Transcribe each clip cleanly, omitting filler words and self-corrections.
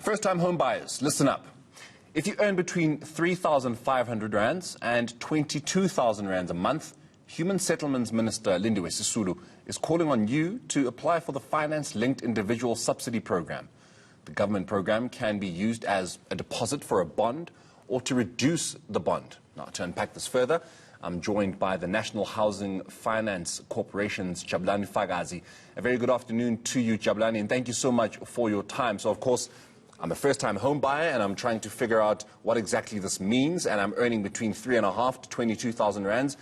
First-time home buyers, listen up. If you earn between 3,500 rands and 22,000 rands a month, Human Settlements Minister Lindiwe Sisulu is calling on you to apply for the finance-linked individual subsidy program. The government program can be used as a deposit for a bond or to reduce the bond. Now, to unpack this further, I'm joined by the National Housing Finance Corporation's Jabulani Fakazi. A very good afternoon to you, Jabulani, and thank you so much for your time. So, of course, I'm a first-time home buyer, and I'm trying to figure out what exactly this means, and I'm earning between 3,500 to 22,000 rands.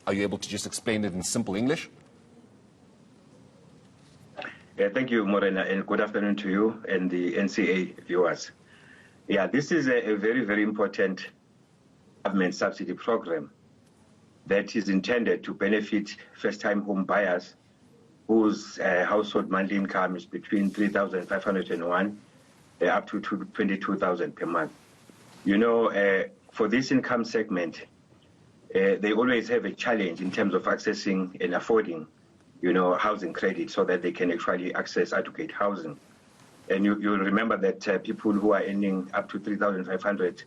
Are you able to just explain it in simple English? Thank you, Morena, and good afternoon to you and the eNCA viewers. Yeah, this is a very, very important government subsidy program that is intended to benefit first-time home buyers whose household monthly income is between 3,501 up to 22,000 per month. You know, for this income segment, they always have a challenge in terms of accessing and affording, you know, housing credit so that they can actually access adequate housing. And you'll remember that people who are earning up to 3,500,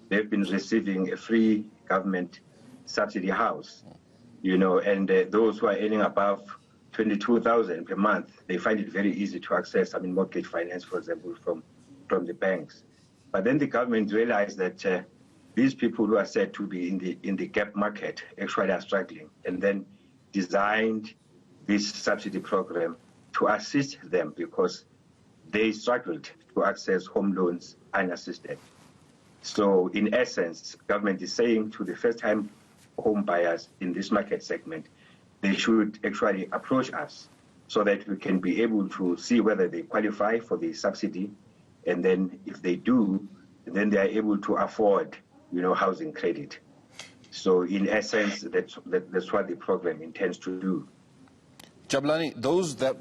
they've been receiving a free government subsidy house, you know, and those who are earning above 22,000 per month, they find it very easy to access, mortgage finance, for example, from the banks. But then the government realized that these people who are said to be in the gap market actually are struggling, and then designed this subsidy program to assist them because they struggled to access home loans unassisted. So in essence, government is saying to the first-time home buyers in this market segment, they should actually approach us so that we can be able to see whether they qualify for the subsidy, and then if they do, then they are able to afford, you know, housing credit. So in essence, that's what the program intends to do. Jabulani, those that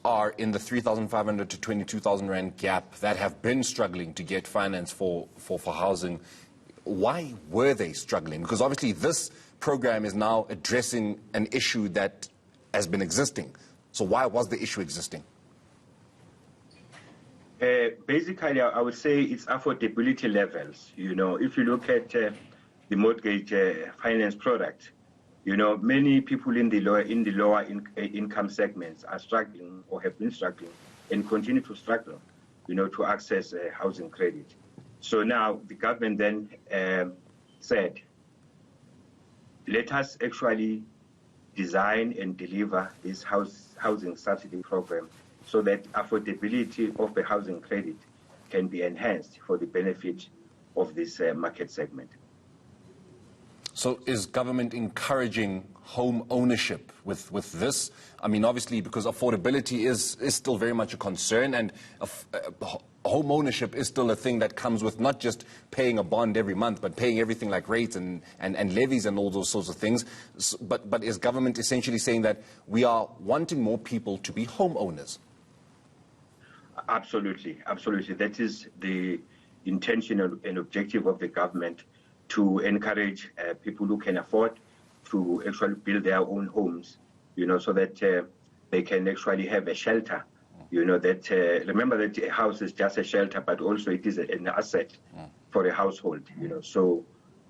are in the 3,500 to 22,000 rand gap that have been struggling to get finance for housing, why were they struggling? Because obviously this program is now addressing an issue that has been existing. So why was the issue existing? Basically, I would say it's affordability levels. You know, if you look at the mortgage finance product, you know, many people in the lower income segments are struggling or have been struggling and continue to struggle, you know, to access housing credit. So now the government then said, let us actually design and deliver this housing subsidy program so that affordability of the housing credit can be enhanced for the benefit of this market segment. So is government encouraging home ownership with this? I mean, obviously, because affordability is still very much a concern, and home ownership is still a thing that comes with not just paying a bond every month, but paying everything like rates and levies and all those sorts of things. But is government essentially saying that we are wanting more people to be homeowners? Absolutely, absolutely. That is the intention and objective of the government, to encourage people who can afford to actually build their own homes, you know, so that they can actually have a shelter. You know, that remember that a house is just a shelter, but also it is an asset for a household, you know. So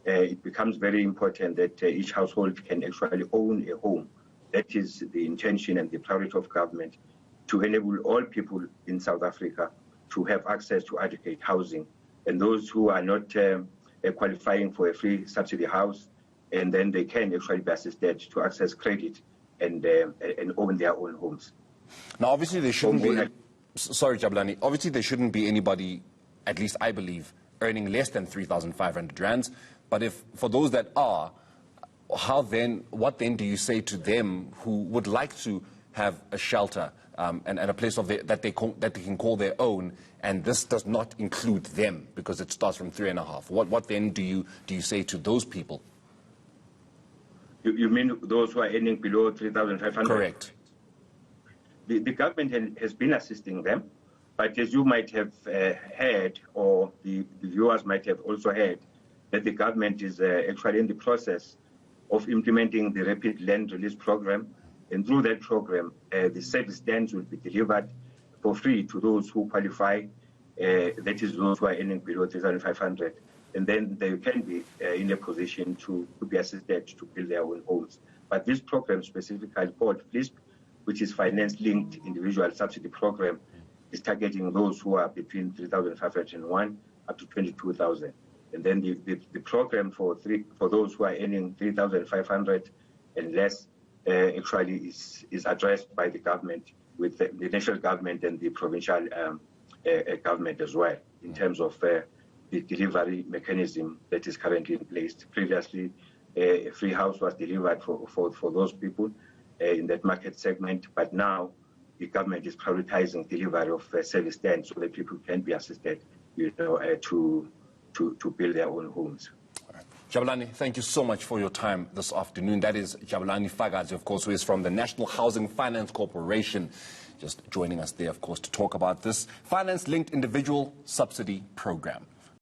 it becomes very important that each household can actually own a home. That is the intention and the priority of government, to enable all people in South Africa to have access to adequate housing. And those who are not qualifying for a free subsidy house, and then they can actually be assisted to access credit and own their own homes. Now, obviously, there shouldn't be... Sorry, Jabulani. Obviously, there shouldn't be anybody, at least I believe, earning less than 3,500 rands. But if for those that are, what then do you say to them who would like to have a shelter and a place that they can call their own, and this does not include them because it starts from 3,500? What then do you say to those people? You mean those who are earning below 3,500? Correct. The government has been assisting them, but as you might have heard, or the viewers might have also heard, that the government is actually in the process of implementing the Rapid Land Release Program. And through that program, the service stands will be delivered for free to those who qualify that is those who are earning below 3,500, and then they can be in a position to be assisted to build their own homes. But this program specifically called FLISP, which is Finance-Linked Individual Subsidy Program, is targeting those who are between 3,501 up to 22,000. And then the program for those who are earning 3,500 and less actually is addressed by the government, with the national government and the provincial government as well, in terms of the delivery mechanism that is currently in place. Previously, a free house was delivered for those people in that market segment, but now the government is prioritizing delivery of service stands so that people can be assisted, to build their own homes. Jabulani, thank you so much for your time this afternoon. That is Jabulani Fakazi, of course, who is from the National Housing Finance Corporation, just joining us there, of course, to talk about this finance-linked individual subsidy program.